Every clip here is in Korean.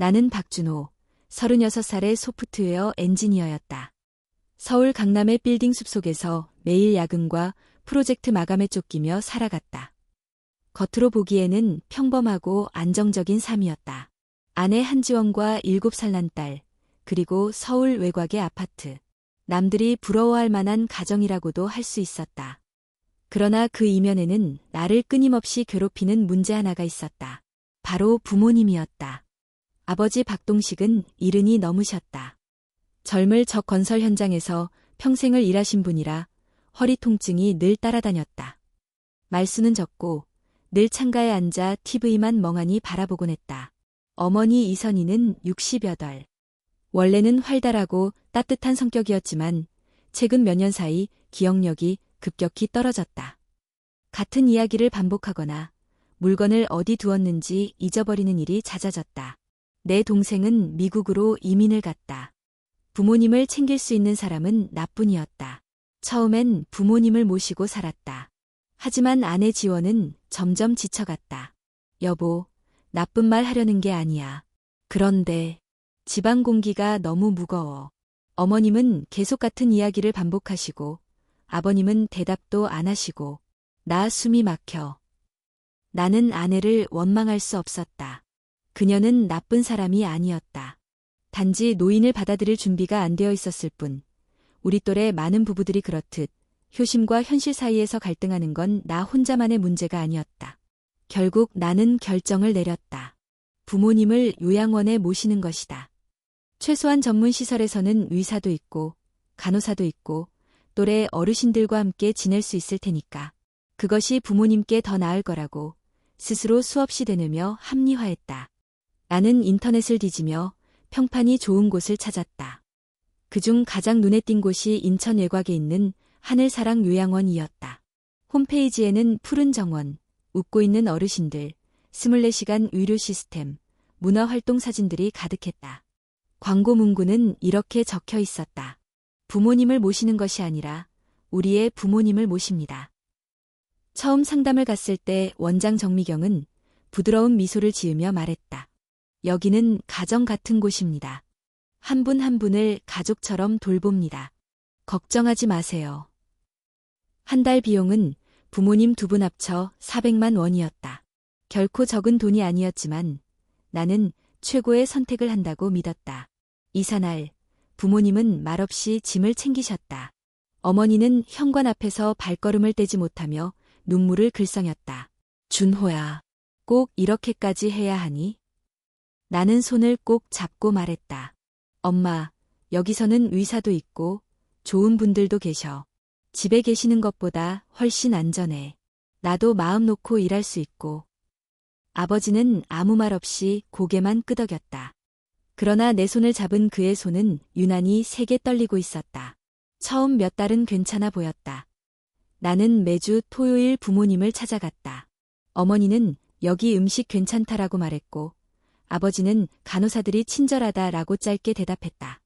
나는 박준호, 36살의 소프트웨어 엔지니어였다. 서울 강남의 빌딩 숲속에서 매일 야근과 프로젝트 마감에 쫓기며 살아갔다. 겉으로 보기에는 평범하고 안정적인 삶이었다. 아내 한지원과 7살 난 딸, 그리고 서울 외곽의 아파트. 남들이 부러워할 만한 가정이라고도 할 수 있었다. 그러나 그 이면에는 나를 끊임없이 괴롭히는 문제 하나가 있었다. 바로 부모님이었다. 아버지 박동식은 70이 넘으셨다. 젊을 적 건설 현장에서 평생을 일하신 분이라 허리 통증이 늘 따라다녔다. 말수는 적고 늘 창가에 앉아 TV만 멍하니 바라보곤 했다. 어머니 이선희는 68. 원래는 활달하고 따뜻한 성격이었지만 최근 몇 년 사이 기억력이 급격히 떨어졌다. 같은 이야기를 반복하거나 물건을 어디 두었는지 잊어버리는 일이 잦아졌다. 내 동생은 미국으로 이민을 갔다. 부모님을 챙길 수 있는 사람은 나뿐이었다. 처음엔 부모님을 모시고 살았다. 하지만 아내 지원은 점점 지쳐갔다. 여보, 나쁜 말 하려는 게 아니야. 그런데 집안 공기가 너무 무거워. 어머님은 계속 같은 이야기를 반복하시고 아버님은 대답도 안 하시고 나 숨이 막혀. 나는 아내를 원망할 수 없었다. 그녀는 나쁜 사람이 아니었다. 단지 노인을 받아들일 준비가 안 되어 있었을 뿐. 우리 또래 많은 부부들이 그렇듯 효심과 현실 사이에서 갈등하는 건 나 혼자만의 문제가 아니었다. 결국 나는 결정을 내렸다. 부모님을 요양원에 모시는 것이다. 최소한 전문 시설에서는 의사도 있고 간호사도 있고 또래 어르신들과 함께 지낼 수 있을 테니까. 그것이 부모님께 더 나을 거라고 스스로 수없이 되뇌며 합리화했다. 나는 인터넷을 뒤지며 평판이 좋은 곳을 찾았다. 그중 가장 눈에 띈 곳이 인천 외곽에 있는 하늘사랑 요양원이었다. 홈페이지에는 푸른 정원, 웃고 있는 어르신들, 24시간 의료 시스템, 문화활동 사진들이 가득했다. 광고 문구는 이렇게 적혀 있었다. 부모님을 모시는 것이 아니라 우리의 부모님을 모십니다. 처음 상담을 갔을 때 원장 정미경은 부드러운 미소를 지으며 말했다. 여기는 가정 같은 곳입니다. 한 분 한 분을 가족처럼 돌봅니다. 걱정하지 마세요. 한 달 비용은 부모님 2분 합쳐 400만 원이었다. 결코 적은 돈이 아니었지만 나는 최고의 선택을 한다고 믿었다. 이사날, 부모님은 말없이 짐을 챙기셨다. 어머니는 현관 앞에서 발걸음을 떼지 못하며 눈물을 글썽였다. 준호야, 꼭 이렇게까지 해야 하니? 나는 손을 꼭 잡고 말했다. 엄마, 여기서는 의사도 있고 좋은 분들도 계셔. 집에 계시는 것보다 훨씬 안전해. 나도 마음 놓고 일할 수 있고. 아버지는 아무 말 없이 고개만 끄덕였다. 그러나 내 손을 잡은 그의 손은 유난히 세게 떨리고 있었다. 처음 몇 달은 괜찮아 보였다. 나는 매주 토요일 부모님을 찾아갔다. 어머니는 여기 음식 괜찮다라고 말했고 아버지는 간호사들이 친절하다라고 짧게 대답했다.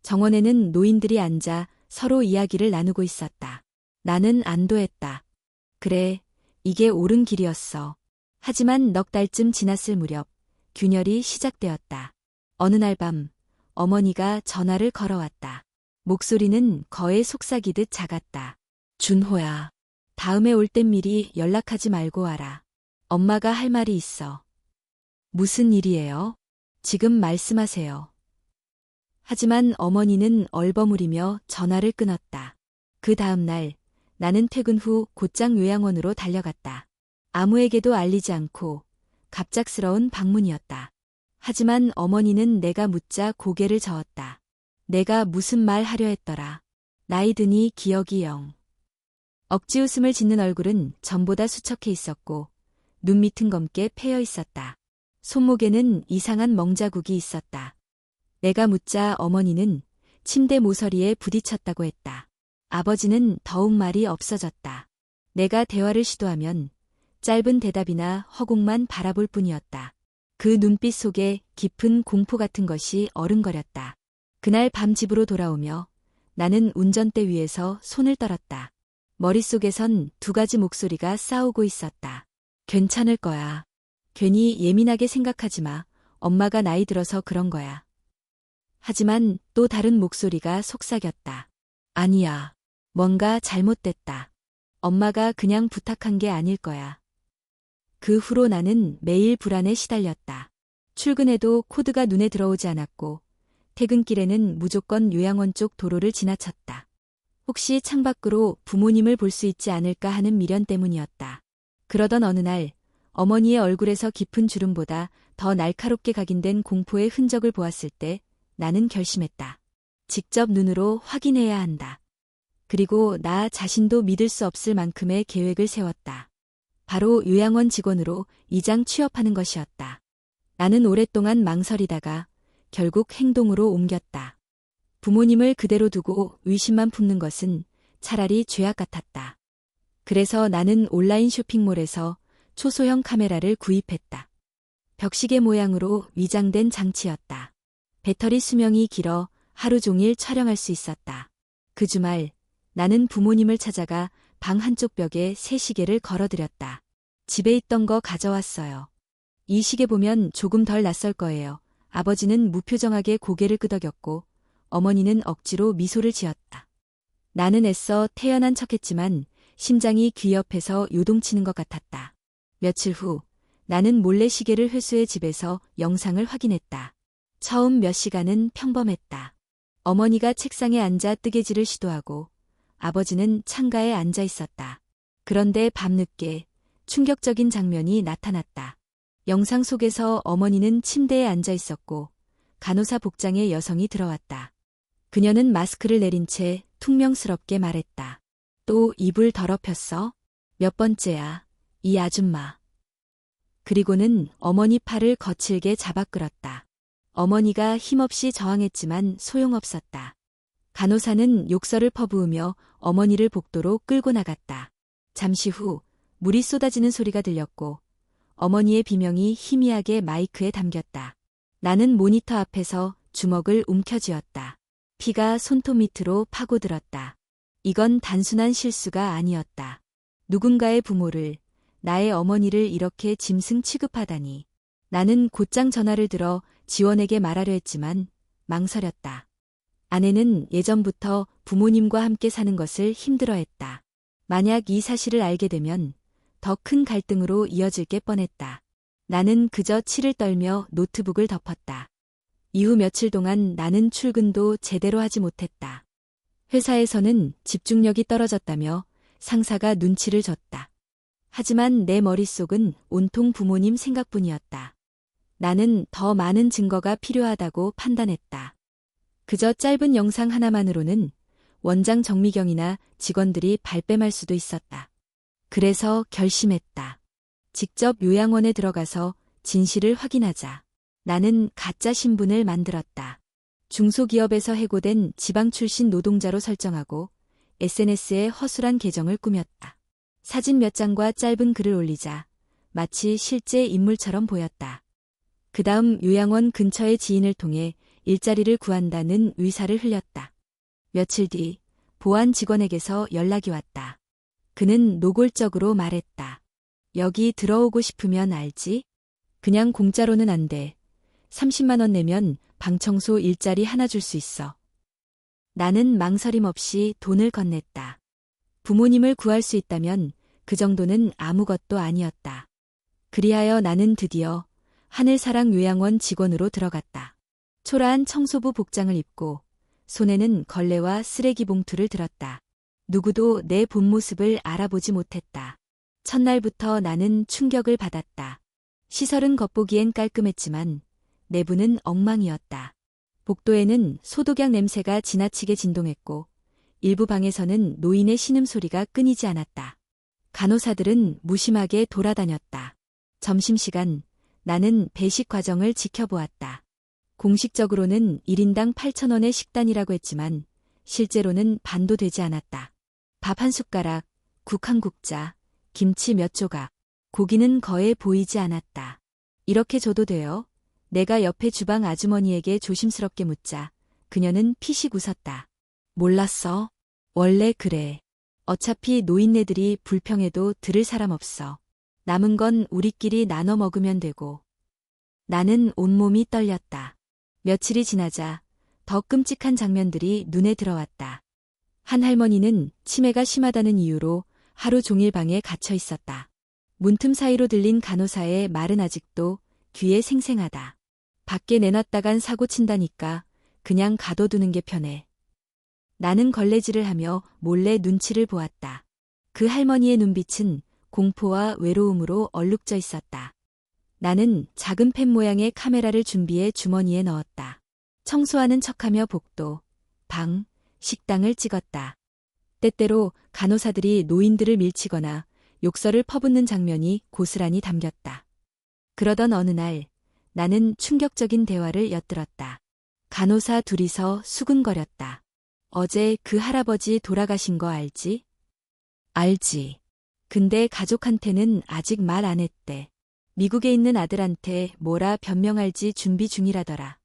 정원에는 노인들이 앉아 서로 이야기를 나누고 있었다. 나는 안도했다. 그래, 이게 옳은 길이었어. 하지만 넉 달쯤 지났을 무렵 균열이 시작되었다. 어느 날 밤 어머니가 전화를 걸어왔다. 목소리는 거의 속삭이듯 작았다. 준호야, 다음에 올 땐 미리 연락하지 말고 와라. 엄마가 할 말이 있어. 무슨 일이에요? 지금 말씀하세요. 하지만 어머니는 얼버무리며 전화를 끊었다. 그 다음 날 나는 퇴근 후 곧장 요양원으로 달려갔다. 아무에게도 알리지 않고 갑작스러운 방문이었다. 하지만 어머니는 내가 묻자 고개를 저었다. 내가 무슨 말 하려 했더라. 나이 드니 기억이 영. 억지 웃음을 짓는 얼굴은 전보다 수척해 있었고 눈 밑은 검게 패여 있었다. 손목에는 이상한 멍자국이 있었다. 내가 묻자 어머니는 침대 모서리에 부딪혔다고 했다. 아버지는 더욱 말이 없어졌다. 내가 대화를 시도하면 짧은 대답이나 허공만 바라볼 뿐이었다. 그 눈빛 속에 깊은 공포 같은 것이 어른거렸다. 그날 밤 집으로 돌아오며 나는 운전대 위에서 손을 떨었다. 머릿속에선 2가지 목소리가 싸우고 있었다. 괜찮을 거야. 괜히 예민하게 생각하지 마. 엄마가 나이 들어서 그런 거야. 하지만 또 다른 목소리가 속삭였다. 아니야. 뭔가 잘못됐다. 엄마가 그냥 부탁한 게 아닐 거야. 그 후로 나는 매일 불안에 시달렸다. 출근해도 코드가 눈에 들어오지 않았고 퇴근길에는 무조건 요양원 쪽 도로를 지나쳤다. 혹시 창밖으로 부모님을 볼 수 있지 않을까 하는 미련 때문이었다. 그러던 어느 날 어머니의 얼굴에서 깊은 주름보다 더 날카롭게 각인된 공포의 흔적을 보았을 때 나는 결심했다. 직접 눈으로 확인해야 한다. 그리고 나 자신도 믿을 수 없을 만큼의 계획을 세웠다. 바로 요양원 직원으로 이장 취업하는 것이었다. 나는 오랫동안 망설이다가 결국 행동으로 옮겼다. 부모님을 그대로 두고 의심만 품는 것은 차라리 죄악 같았다. 그래서 나는 온라인 쇼핑몰에서 초소형 카메라를 구입했다. 벽시계 모양으로 위장된 장치였다. 배터리 수명이 길어 하루 종일 촬영할 수 있었다. 그 주말 나는 부모님을 찾아가 방 한쪽 벽에 새 시계를 걸어드렸다. 집에 있던 거 가져왔어요. 이 시계 보면 조금 덜 낯설 거예요. 아버지는 무표정하게 고개를 끄덕였고 어머니는 억지로 미소를 지었다. 나는 애써 태연한 척했지만 심장이 귀 옆에서 요동치는 것 같았다. 며칠 후 나는 몰래 시계를 회수해 집에서 영상을 확인했다. 처음 몇 시간은 평범했다. 어머니가 책상에 앉아 뜨개질을 시도하고 아버지는 창가에 앉아 있었다. 그런데 밤늦게 충격적인 장면이 나타났다. 영상 속에서 어머니는 침대에 앉아 있었고 간호사 복장의 여성이 들어왔다. 그녀는 마스크를 내린 채 퉁명스럽게 말했다. 또 입을 더럽혔어? 몇 번째야, 이 아줌마. 그리고는 어머니 팔을 거칠게 잡아 끌었다. 어머니가 힘없이 저항했지만 소용없었다. 간호사는 욕설을 퍼부으며 어머니를 복도로 끌고 나갔다. 잠시 후 물이 쏟아지는 소리가 들렸고 어머니의 비명이 희미하게 마이크에 담겼다. 나는 모니터 앞에서 주먹을 움켜쥐었다. 피가 손톱 밑으로 파고들었다. 이건 단순한 실수가 아니었다. 누군가의 부모를, 나의 어머니를 이렇게 짐승 취급하다니. 나는 곧장 전화를 들어 지원에게 말하려 했지만 망설였다. 아내는 예전부터 부모님과 함께 사는 것을 힘들어했다. 만약 이 사실을 알게 되면 더 큰 갈등으로 이어질 게 뻔했다. 나는 그저 치를 떨며 노트북을 덮었다. 이후 며칠 동안 나는 출근도 제대로 하지 못했다. 회사에서는 집중력이 떨어졌다며 상사가 눈치를 줬다. 하지만 내 머릿속은 온통 부모님 생각뿐이었다. 나는 더 많은 증거가 필요하다고 판단했다. 그저 짧은 영상 하나만으로는 원장 정미경이나 직원들이 발뺌할 수도 있었다. 그래서 결심했다. 직접 요양원에 들어가서 진실을 확인하자. 나는 가짜 신분을 만들었다. 중소기업에서 해고된 지방 출신 노동자로 설정하고 SNS에 허술한 계정을 꾸몄다. 사진 몇 장과 짧은 글을 올리자 마치 실제 인물처럼 보였다. 그 다음 요양원 근처의 지인을 통해 일자리를 구한다는 의사를 흘렸다. 며칠 뒤 보안 직원에게서 연락이 왔다. 그는 노골적으로 말했다. 여기 들어오고 싶으면 알지? 그냥 공짜로는 안 돼. 30만 원 내면 방 청소 일자리 하나 줄 수 있어. 나는 망설임 없이 돈을 건넸다. 부모님을 구할 수 있다면 그 정도는 아무것도 아니었다. 그리하여 나는 드디어 하늘사랑 요양원 직원으로 들어갔다. 초라한 청소부 복장을 입고 손에는 걸레와 쓰레기 봉투를 들었다. 누구도 내 본 모습을 알아보지 못했다. 첫날부터 나는 충격을 받았다. 시설은 겉보기엔 깔끔했지만 내부는 엉망이었다. 복도에는 소독약 냄새가 지나치게 진동했고 일부 방에서는 노인의 신음소리가 끊이지 않았다. 간호사들은 무심하게 돌아다녔다. 점심시간 나는 배식 과정을 지켜보았다. 공식적으로는 1인당 8,000원의 식단이라고 했지만 실제로는 반도 되지 않았다. 밥 한 숟가락, 국 한 국자, 김치 몇 조각, 고기는 거의 보이지 않았다. 이렇게 줘도 돼요? 내가 옆에 주방 아주머니에게 조심스럽게 묻자 그녀는 피식 웃었다. 몰랐어? 원래 그래. 어차피 노인네들이 불평해도 들을 사람 없어. 남은 건 우리끼리 나눠 먹으면 되고. 나는 온몸이 떨렸다. 며칠이 지나자 더 끔찍한 장면들이 눈에 들어왔다. 한 할머니는 치매가 심하다는 이유로 하루 종일 방에 갇혀 있었다. 문틈 사이로 들린 간호사의 말은 아직도 귀에 생생하다. 밖에 내놨다간 사고 친다니까 그냥 가둬두는 게 편해. 나는 걸레질을 하며 몰래 눈치를 보았다. 그 할머니의 눈빛은 공포와 외로움으로 얼룩져 있었다. 나는 작은 펜 모양의 카메라를 준비해 주머니에 넣었다. 청소하는 척하며 복도, 방, 식당을 찍었다. 때때로 간호사들이 노인들을 밀치거나 욕설을 퍼붓는 장면이 고스란히 담겼다. 그러던 어느 날 나는 충격적인 대화를 엿들었다. 간호사 둘이서 수근거렸다. 어제 그 할아버지 돌아가신 거 알지? 알지. 근데 가족한테는 아직 말 안 했대. 미국에 있는 아들한테 뭐라 변명할지 준비 중이라더라.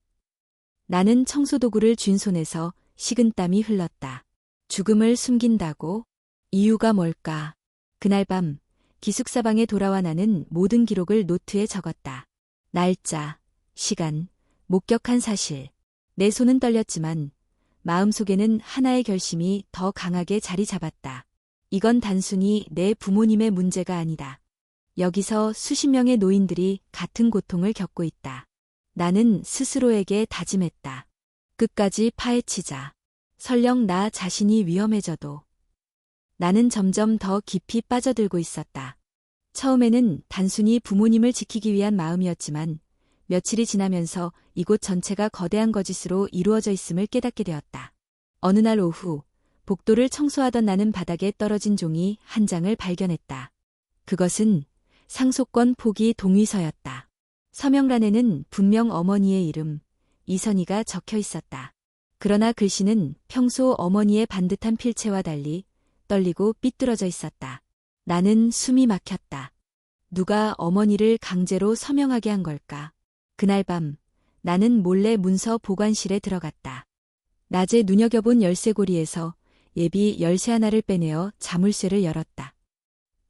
나는 청소도구를 쥔 손에서 식은땀이 흘렀다. 죽음을 숨긴다고? 이유가 뭘까? 그날 밤 기숙사방에 돌아와 나는 모든 기록을 노트에 적었다. 날짜, 시간, 목격한 사실. 내 손은 떨렸지만 마음속에는 하나의 결심이 더 강하게 자리 잡았다. 이건 단순히 내 부모님의 문제가 아니다. 여기서 수십 명의 노인들이 같은 고통을 겪고 있다. 나는 스스로에게 다짐했다. 끝까지 파헤치자. 설령 나 자신이 위험해져도. 나는 점점 더 깊이 빠져들고 있었다. 처음에는 단순히 부모님을 지키기 위한 마음이었지만 며칠이 지나면서 이곳 전체가 거대한 거짓으로 이루어져 있음을 깨닫게 되었다. 어느 날 오후 복도를 청소하던 나는 바닥에 떨어진 종이 한 장을 발견했다. 그것은 상속권 포기 동의서였다. 서명란에는 분명 어머니의 이름, 이선희가 적혀 있었다. 그러나 글씨는 평소 어머니의 반듯한 필체와 달리 떨리고 삐뚤어져 있었다. 나는 숨이 막혔다. 누가 어머니를 강제로 서명하게 한 걸까? 그날 밤 나는 몰래 문서 보관실에 들어갔다. 낮에 눈여겨본 열쇠고리에서 예비 열쇠 하나를 빼내어 자물쇠를 열었다.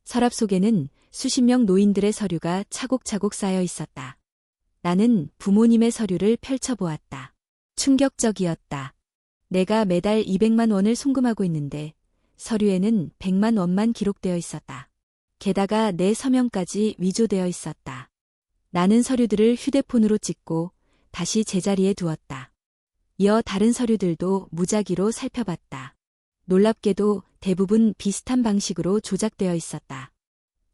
서랍 속에는 수십 명 노인들의 서류가 차곡차곡 쌓여 있었다. 나는 부모님의 서류를 펼쳐보았다. 충격적이었다. 내가 매달 200만 원을 송금하고 있는데 서류에는 100만 원만 기록되어 있었다. 게다가 내 서명까지 위조되어 있었다. 나는 서류들을 휴대폰으로 찍고 다시 제자리에 두었다. 이어 다른 서류들도 무작위로 살펴봤다. 놀랍게도 대부분 비슷한 방식으로 조작되어 있었다.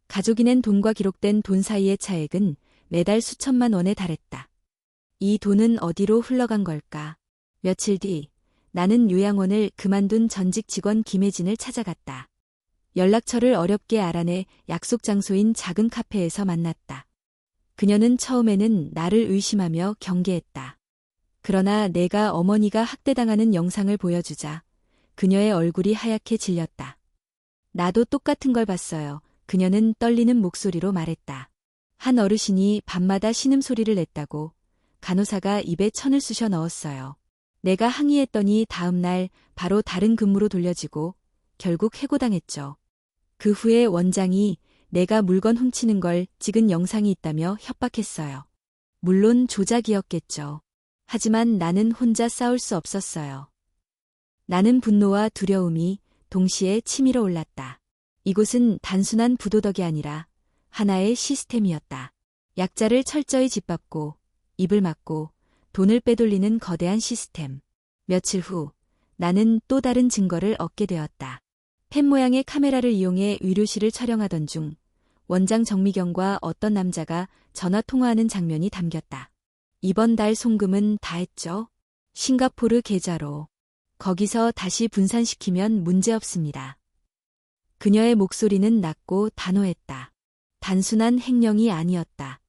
가족이 낸 돈과 기록된 돈 사이의 차액은 매달 수천만 원에 달했다. 이 돈은 어디로 흘러간 걸까? 며칠 뒤 나는 요양원을 그만둔 전직 직원 김혜진을 찾아갔다. 연락처를 어렵게 알아내 약속 장소인 작은 카페에서 만났다. 그녀는 처음에는 나를 의심하며 경계했다. 그러나 내가 어머니가 학대당하는 영상을 보여주자 그녀의 얼굴이 하얗게 질렸다. 나도 똑같은 걸 봤어요. 그녀는 떨리는 목소리로 말했다. 한 어르신이 밤마다 신음소리를 냈다고 간호사가 입에 천을 쑤셔 넣었어요. 내가 항의했더니 다음 날 바로 다른 근무로 돌려지고 결국 해고당했죠. 그 후에 원장이 내가 물건 훔치는 걸 찍은 영상이 있다며 협박했어요. 물론 조작이었겠죠. 하지만 나는 혼자 싸울 수 없었어요. 나는 분노와 두려움이 동시에 치밀어 올랐다. 이곳은 단순한 부도덕이 아니라 하나의 시스템이었다. 약자를 철저히 짓밟고 입을 막고 돈을 빼돌리는 거대한 시스템. 며칠 후 나는 또 다른 증거를 얻게 되었다. 펜 모양의 카메라를 이용해 의료실을 촬영하던 중 원장 정미경과 어떤 남자가 전화 통화하는 장면이 담겼다. 이번 달 송금은 다 했죠? 싱가포르 계좌로. 거기서 다시 분산시키면 문제없습니다. 그녀의 목소리는 낮고 단호했다. 단순한 횡령이 아니었다.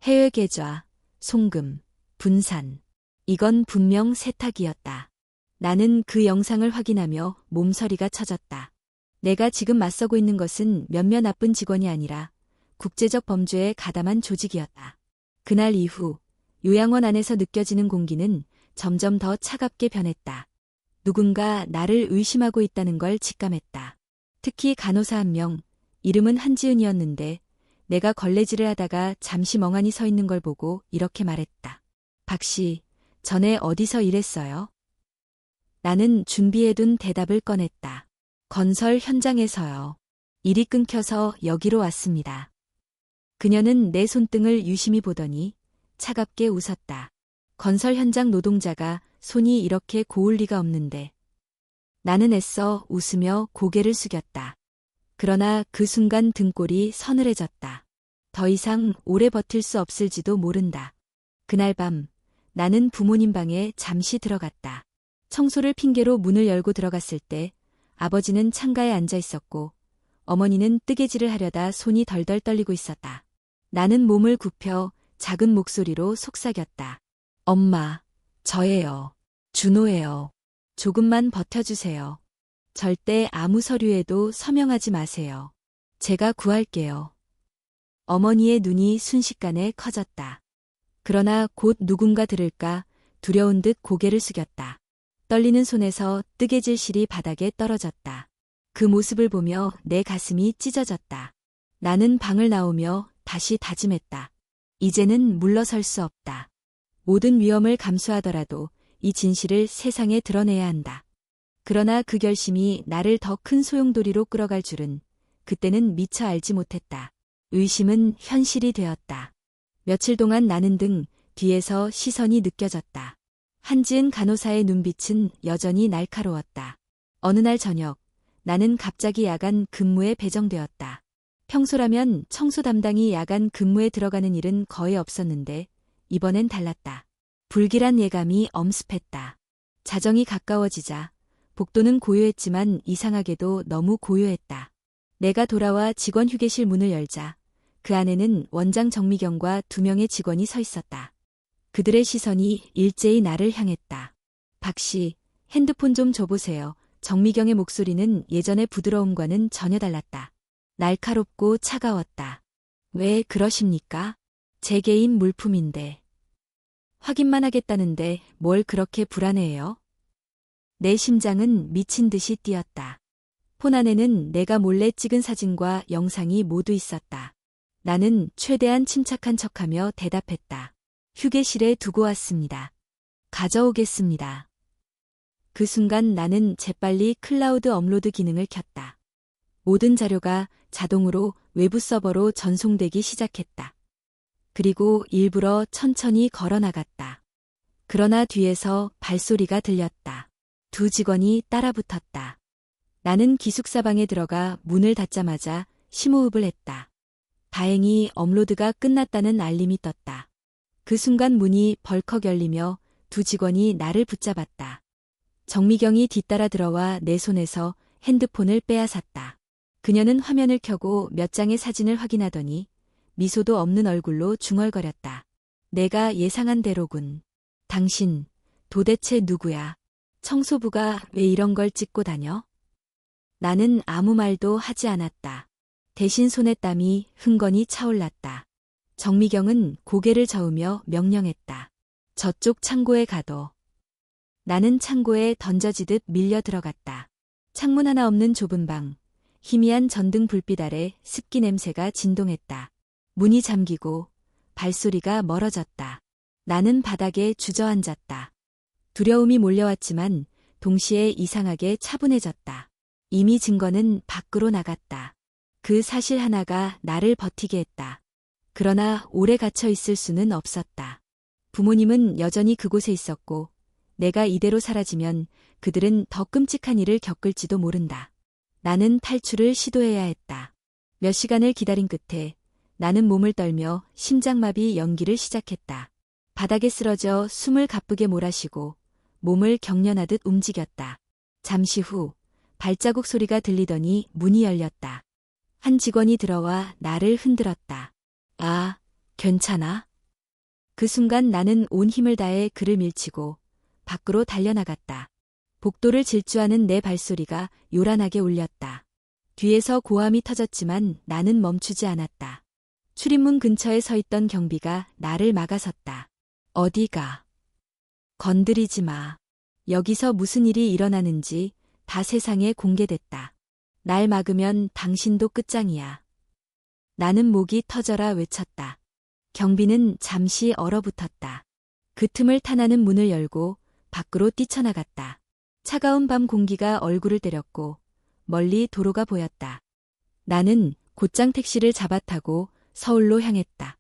해외 계좌, 송금, 분산. 이건 분명 세탁이었다. 나는 그 영상을 확인하며 몸서리가 쳐졌다. 내가 지금 맞서고 있는 것은 몇몇 나쁜 직원이 아니라 국제적 범죄에 가담한 조직이었다. 그날 이후 요양원 안에서 느껴지는 공기는 점점 더 차갑게 변했다. 누군가 나를 의심하고 있다는 걸 직감했다. 특히 간호사 한 명, 이름은 한지은이었는데 내가 걸레질을 하다가 잠시 멍하니 서 있는 걸 보고 이렇게 말했다. 박 씨, 전에 어디서 일했어요? 나는 준비해둔 대답을 꺼냈다. 건설 현장에서요. 일이 끊겨서 여기로 왔습니다. 그녀는 내 손등을 유심히 보더니 차갑게 웃었다. 건설 현장 노동자가 손이 이렇게 고울 리가 없는데. 나는 애써 웃으며 고개를 숙였다. 그러나 그 순간 등골이 서늘해졌다. 더 이상 오래 버틸 수 없을지도 모른다. 그날 밤 나는 부모님 방에 잠시 들어갔다. 청소를 핑계로 문을 열고 들어갔을 때 아버지는 창가에 앉아 있었고 어머니는 뜨개질을 하려다 손이 덜덜 떨리고 있었다. 나는 몸을 굽혀 작은 목소리로 속삭였다. 엄마, 저예요. 준호예요. 조금만 버텨주세요. 절대 아무 서류에도 서명하지 마세요. 제가 구할게요. 어머니의 눈이 순식간에 커졌다. 그러나 곧 누군가 들을까 두려운 듯 고개를 숙였다. 떨리는 손에서 뜨개질 실이 바닥에 떨어졌다. 그 모습을 보며 내 가슴이 찢어졌다. 나는 방을 나오며 다시 다짐했다. 이제는 물러설 수 없다. 모든 위험을 감수하더라도 이 진실을 세상에 드러내야 한다. 그러나 그 결심이 나를 더 큰 소용돌이로 끌어갈 줄은 그때는 미처 알지 못했다. 의심은 현실이 되었다. 며칠 동안 나는 등 뒤에서 시선이 느껴졌다. 한지은 간호사의 눈빛은 여전히 날카로웠다. 어느 날 저녁, 나는 갑자기 야간 근무에 배정되었다. 평소라면 청소 담당이 야간 근무에 들어가는 일은 거의 없었는데 이번엔 달랐다. 불길한 예감이 엄습했다. 자정이 가까워지자 복도는 고요했지만 이상하게도 너무 고요했다. 내가 돌아와 직원 휴게실 문을 열자 그 안에는 원장 정미경과 2명의 직원이 서 있었다. 그들의 시선이 일제히 나를 향했다. 박 씨, 핸드폰 좀 줘보세요. 정미경의 목소리는 예전의 부드러움과는 전혀 달랐다. 날카롭고 차가웠다. 왜 그러십니까? 제 개인 물품인데. 확인만 하겠다는데 뭘 그렇게 불안해해요? 내 심장은 미친 듯이 뛰었다. 폰 안에는 내가 몰래 찍은 사진과 영상이 모두 있었다. 나는 최대한 침착한 척하며 대답했다. 휴게실에 두고 왔습니다. 가져오겠습니다. 그 순간 나는 재빨리 클라우드 업로드 기능을 켰다. 모든 자료가 자동으로 외부 서버로 전송되기 시작했다. 그리고 일부러 천천히 걸어 나갔다. 그러나 뒤에서 발소리가 들렸다. 2 직원이 따라붙었다. 나는 기숙사방에 들어가 문을 닫자마자 심호흡을 했다. 다행히 업로드가 끝났다는 알림이 떴다. 그 순간 문이 벌컥 열리며 2 직원이 나를 붙잡았다. 정미경이 뒤따라 들어와 내 손에서 핸드폰을 빼앗았다. 그녀는 화면을 켜고 몇 장의 사진을 확인하더니 미소도 없는 얼굴로 중얼거렸다. 내가 예상한 대로군. 당신 도대체 누구야? 청소부가 왜 이런 걸 찍고 다녀? 나는 아무 말도 하지 않았다. 대신 손에 땀이 흥건히 차올랐다. 정미경은 고개를 저으며 명령했다. 저쪽 창고에 가둬. 나는 창고에 던져지듯 밀려 들어갔다. 창문 하나 없는 좁은 방, 희미한 전등 불빛 아래 습기 냄새가 진동했다. 문이 잠기고 발소리가 멀어졌다. 나는 바닥에 주저앉았다. 두려움이 몰려왔지만 동시에 이상하게 차분해졌다. 이미 증거는 밖으로 나갔다. 그 사실 하나가 나를 버티게 했다. 그러나 오래 갇혀 있을 수는 없었다. 부모님은 여전히 그곳에 있었고 내가 이대로 사라지면 그들은 더 끔찍한 일을 겪을지도 모른다. 나는 탈출을 시도해야 했다. 몇 시간을 기다린 끝에 나는 몸을 떨며 심장마비 연기를 시작했다. 바닥에 쓰러져 숨을 가쁘게 몰아쉬고 몸을 경련하듯 움직였다. 잠시 후 발자국 소리가 들리더니 문이 열렸다. 한 직원이 들어와 나를 흔들었다. 아, 괜찮아? 그 순간 나는 온 힘을 다해 그를 밀치고 밖으로 달려나갔다. 복도를 질주하는 내 발소리가 요란하게 울렸다. 뒤에서 고함이 터졌지만 나는 멈추지 않았다. 출입문 근처에 서 있던 경비가 나를 막아섰다. 어디가? 건드리지 마. 여기서 무슨 일이 일어나는지 다 세상에 공개됐다. 날 막으면 당신도 끝장이야. 나는 목이 터져라 외쳤다. 경비는 잠시 얼어붙었다. 그 틈을 타나는 문을 열고 밖으로 뛰쳐나갔다. 차가운 밤 공기가 얼굴을 때렸고 멀리 도로가 보였다. 나는 곧장 택시를 잡아타고 서울로 향했다.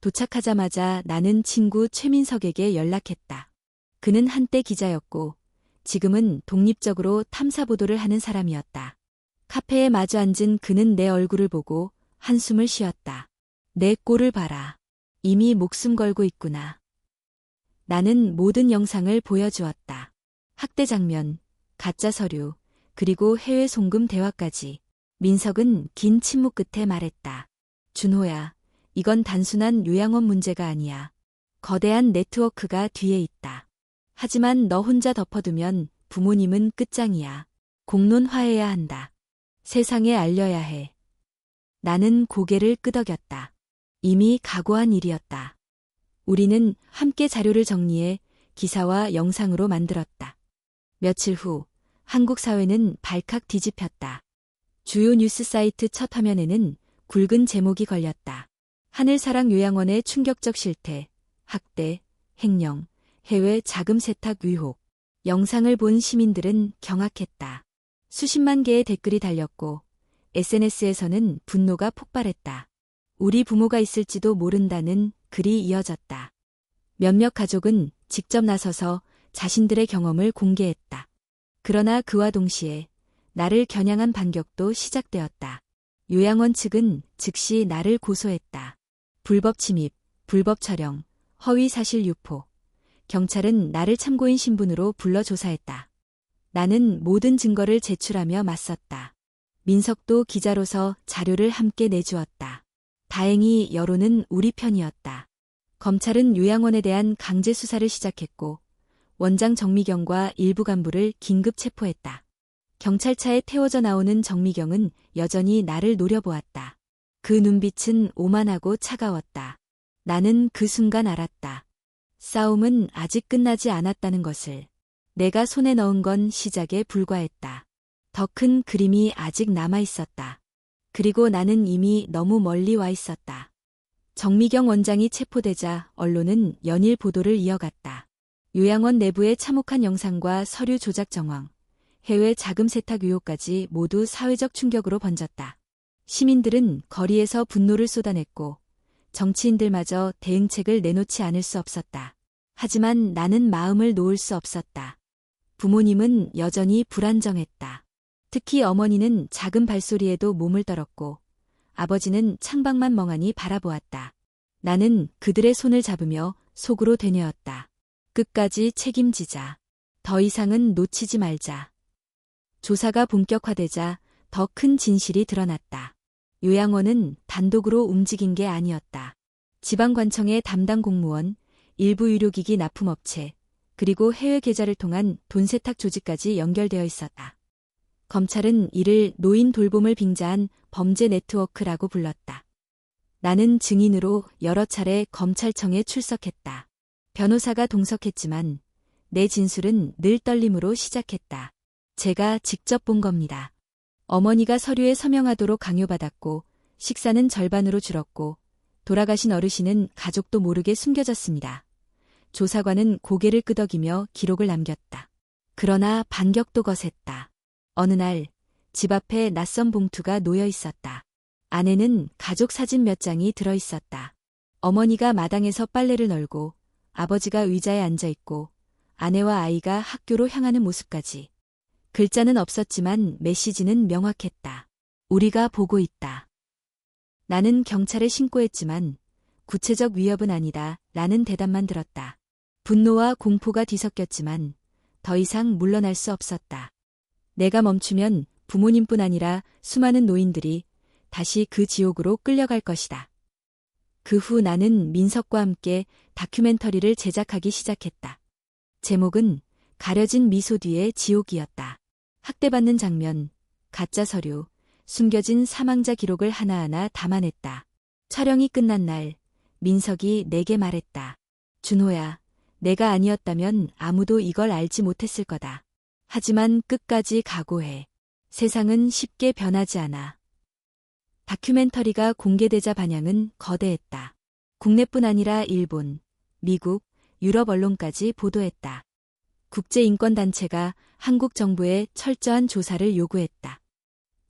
도착하자마자 나는 친구 최민석에게 연락했다. 그는 한때 기자였고 지금은 독립적으로 탐사보도를 하는 사람이었다. 카페에 마주 앉은 그는 내 얼굴을 보고 한숨을 쉬었다. 내 꼴을 봐라. 이미 목숨 걸고 있구나. 나는 모든 영상을 보여주었다. 학대 장면, 가짜 서류, 그리고 해외 송금 대화까지. 민석은 긴 침묵 끝에 말했다. 준호야, 이건 단순한 요양원 문제가 아니야. 거대한 네트워크가 뒤에 있다. 하지만 너 혼자 덮어두면 부모님은 끝장이야. 공론화해야 한다. 세상에 알려야 해. 나는 고개를 끄덕였다. 이미 각오한 일이었다. 우리는 함께 자료를 정리해 기사와 영상으로 만들었다. 며칠 후 한국 사회는 발칵 뒤집혔다. 주요 뉴스 사이트 첫 화면에는 굵은 제목이 걸렸다. 하늘사랑 요양원의 충격적 실태, 학대, 횡령, 해외 자금 세탁 의혹. 영상을 본 시민들은 경악했다. 수십만 개의 댓글이 달렸고 SNS에서는 분노가 폭발했다. 우리 부모가 있을지도 모른다는 글이 이어졌다. 몇몇 가족은 직접 나서서 자신들의 경험을 공개했다. 그러나 그와 동시에 나를 겨냥한 반격도 시작되었다. 요양원 측은 즉시 나를 고소했다. 불법 침입, 불법 촬영, 허위 사실 유포. 경찰은 나를 참고인 신분으로 불러 조사했다. 나는 모든 증거를 제출하며 맞섰다. 민석도 기자로서 자료를 함께 내주었다. 다행히 여론은 우리 편이었다. 검찰은 요양원에 대한 강제 수사를 시작했고 원장 정미경과 일부 간부를 긴급 체포했다. 경찰차에 태워져 나오는 정미경은 여전히 나를 노려보았다. 그 눈빛은 오만하고 차가웠다. 나는 그 순간 알았다. 싸움은 아직 끝나지 않았다는 것을. 내가 손에 넣은 건 시작에 불과했다. 더 큰 그림이 아직 남아있었다. 그리고 나는 이미 너무 멀리 와 있었다. 정미경 원장이 체포되자 언론은 연일 보도를 이어갔다. 요양원 내부의 참혹한 영상과 서류 조작 정황, 해외 자금 세탁 의혹까지 모두 사회적 충격으로 번졌다. 시민들은 거리에서 분노를 쏟아냈고 정치인들마저 대응책을 내놓지 않을 수 없었다. 하지만 나는 마음을 놓을 수 없었다. 부모님은 여전히 불안정했다. 특히 어머니는 작은 발소리에도 몸을 떨었고 아버지는 창밖만 멍하니 바라보았다. 나는 그들의 손을 잡으며 속으로 되뇌었다. 끝까지 책임지자. 더 이상은 놓치지 말자. 조사가 본격화되자 더 큰 진실이 드러났다. 요양원은 단독으로 움직인 게 아니었다. 지방관청의 담당 공무원, 일부 의료기기 납품업체, 그리고 해외 계좌를 통한 돈 세탁 조직까지 연결되어 있었다. 검찰은 이를 노인 돌봄을 빙자한 범죄 네트워크라고 불렀다. 나는 증인으로 여러 차례 검찰청에 출석했다. 변호사가 동석했지만 내 진술은 늘 떨림으로 시작했다. 제가 직접 본 겁니다. 어머니가 서류에 서명하도록 강요받았고 식사는 절반으로 줄었고 돌아가신 어르신은 가족도 모르게 숨겨졌습니다. 조사관은 고개를 끄덕이며 기록을 남겼다. 그러나 반격도 거셌다. 어느 날 집 앞에 낯선 봉투가 놓여 있었다. 안에는 가족 사진 몇 장이 들어 있었다. 어머니가 마당에서 빨래를 널고 아버지가 의자에 앉아 있고 아내와 아이가 학교로 향하는 모습까지. 글자는 없었지만 메시지는 명확했다. 우리가 보고 있다. 나는 경찰에 신고했지만 구체적 위협은 아니다 라는 대답만 들었다. 분노와 공포가 뒤섞였지만 더 이상 물러날 수 없었다. 내가 멈추면 부모님뿐 아니라 수많은 노인들이 다시 그 지옥으로 끌려갈 것이다. 그 후 나는 민석과 함께 다큐멘터리를 제작하기 시작했다. 제목은 가려진 미소 뒤의 지옥이었다. 학대받는 장면, 가짜 서류, 숨겨진 사망자 기록을 하나하나 담아냈다. 촬영이 끝난 날 민석이 내게 말했다. 준호야, 내가 아니었다면 아무도 이걸 알지 못했을 거다. 하지만 끝까지 각오해. 세상은 쉽게 변하지 않아. 다큐멘터리가 공개되자 반향은 거대했다. 국내뿐 아니라 일본, 미국, 유럽 언론까지 보도했다. 국제인권단체가 한국 정부에 철저한 조사를 요구했다.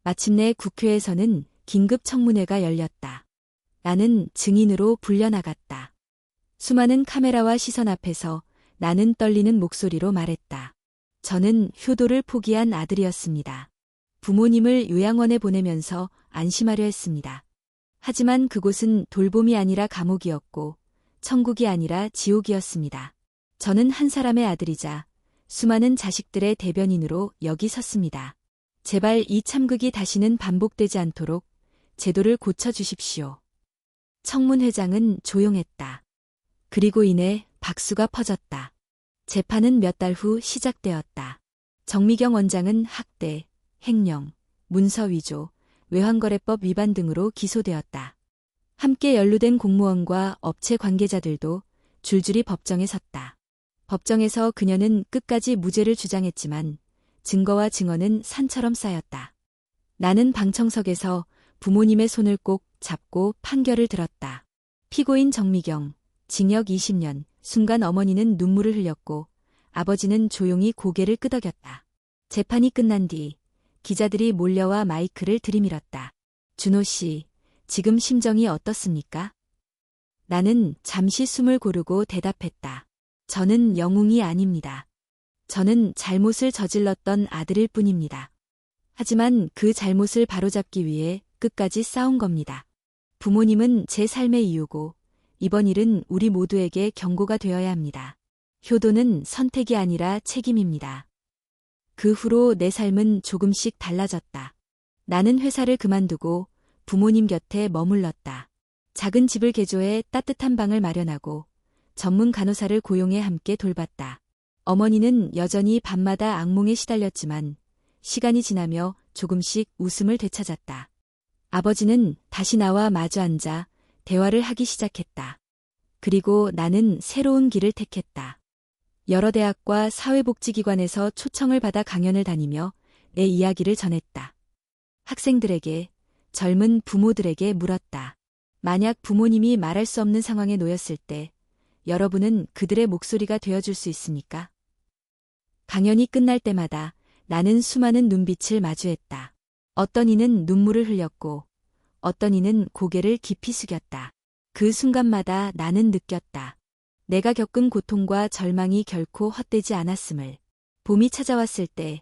마침내 국회에서는 긴급 청문회가 열렸다. 나는 증인으로 불려나갔다. 수많은 카메라와 시선 앞에서 나는 떨리는 목소리로 말했다. 저는 효도를 포기한 아들이었습니다. 부모님을 요양원에 보내면서 안심하려 했습니다. 하지만 그곳은 돌봄이 아니라 감옥이었고 천국이 아니라 지옥이었습니다. 저는 한 사람의 아들이자 수많은 자식들의 대변인으로 여기 섰습니다. 제발 이 참극이 다시는 반복되지 않도록 제도를 고쳐주십시오. 청문회장은 조용했다. 그리고 이내 박수가 퍼졌다. 재판은 몇 달 후 시작되었다. 정미경 원장은 학대, 횡령, 문서 위조, 외환거래법 위반 등으로 기소되었다. 함께 연루된 공무원과 업체 관계자들도 줄줄이 법정에 섰다. 법정에서 그녀는 끝까지 무죄를 주장했지만 증거와 증언은 산처럼 쌓였다. 나는 방청석에서 부모님의 손을 꼭 잡고 판결을 들었다. 피고인 정미경, 징역 20년, 순간 어머니는 눈물을 흘렸고 아버지는 조용히 고개를 끄덕였다. 재판이 끝난 뒤 기자들이 몰려와 마이크를 들이밀었다. 준호 씨, 지금 심정이 어떻습니까? 나는 잠시 숨을 고르고 대답했다. 저는 영웅이 아닙니다. 저는 잘못을 저질렀던 아들일 뿐입니다. 하지만 그 잘못을 바로잡기 위해 끝까지 싸운 겁니다. 부모님은 제 삶의 이유고 이번 일은 우리 모두에게 경고가 되어야 합니다. 효도는 선택이 아니라 책임입니다. 그 후로 내 삶은 조금씩 달라졌다. 나는 회사를 그만두고 부모님 곁에 머물렀다. 작은 집을 개조해 따뜻한 방을 마련하고 전문 간호사를 고용해 함께 돌봤다. 어머니는 여전히 밤마다 악몽에 시달렸지만 시간이 지나며 조금씩 웃음을 되찾았다. 아버지는 다시 나와 마주 앉아 대화를 하기 시작했다. 그리고 나는 새로운 길을 택했다. 여러 대학과 사회복지기관에서 초청을 받아 강연을 다니며 내 이야기를 전했다. 학생들에게, 젊은 부모들에게 물었다. 만약 부모님이 말할 수 없는 상황에 놓였을 때 여러분은 그들의 목소리가 되어줄 수 있습니까? 강연이 끝날 때마다 나는 수많은 눈빛을 마주했다. 어떤 이는 눈물을 흘렸고 어떤 이는 고개를 깊이 숙였다. 그 순간마다 나는 느꼈다. 내가 겪은 고통과 절망이 결코 헛되지 않았음을. 봄이 찾아왔을 때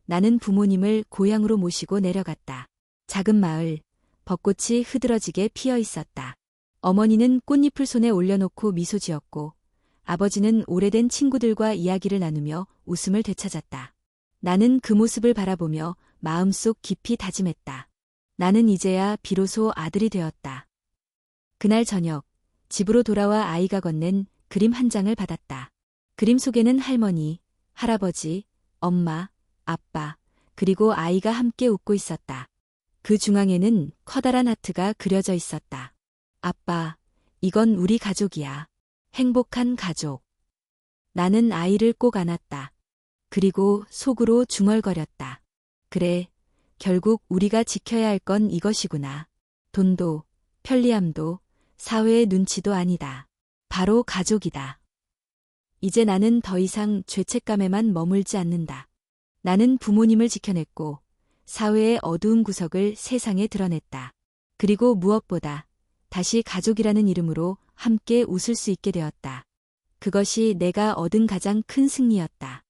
나는 부모님을 고향으로 모시고 내려갔다. 작은 마을, 벚꽃이 흐드러지게 피어 있었다. 어머니는 꽃잎을 손에 올려놓고 미소 지었고 아버지는 오래된 친구들과 이야기를 나누며 웃음을 되찾았다. 나는 그 모습을 바라보며 마음속 깊이 다짐했다. 나는 이제야 비로소 아들이 되었다. 그날 저녁, 집으로 돌아와 아이가 건넨 그림 한 장을 받았다. 그림 속에는 할머니, 할아버지, 엄마, 아빠, 그리고 아이가 함께 웃고 있었다. 그 중앙에는 커다란 하트가 그려져 있었다. 아빠, 이건 우리 가족이야. 행복한 가족. 나는 아이를 꼭 안았다. 그리고 속으로 중얼거렸다. 그래, 결국 우리가 지켜야 할 건 이것이구나. 돈도, 편리함도, 사회의 눈치도 아니다. 바로 가족이다. 이제 나는 더 이상 죄책감에만 머물지 않는다. 나는 부모님을 지켜냈고 사회의 어두운 구석을 세상에 드러냈다. 그리고 무엇보다 다시 가족이라는 이름으로 함께 웃을 수 있게 되었다. 그것이 내가 얻은 가장 큰 승리였다.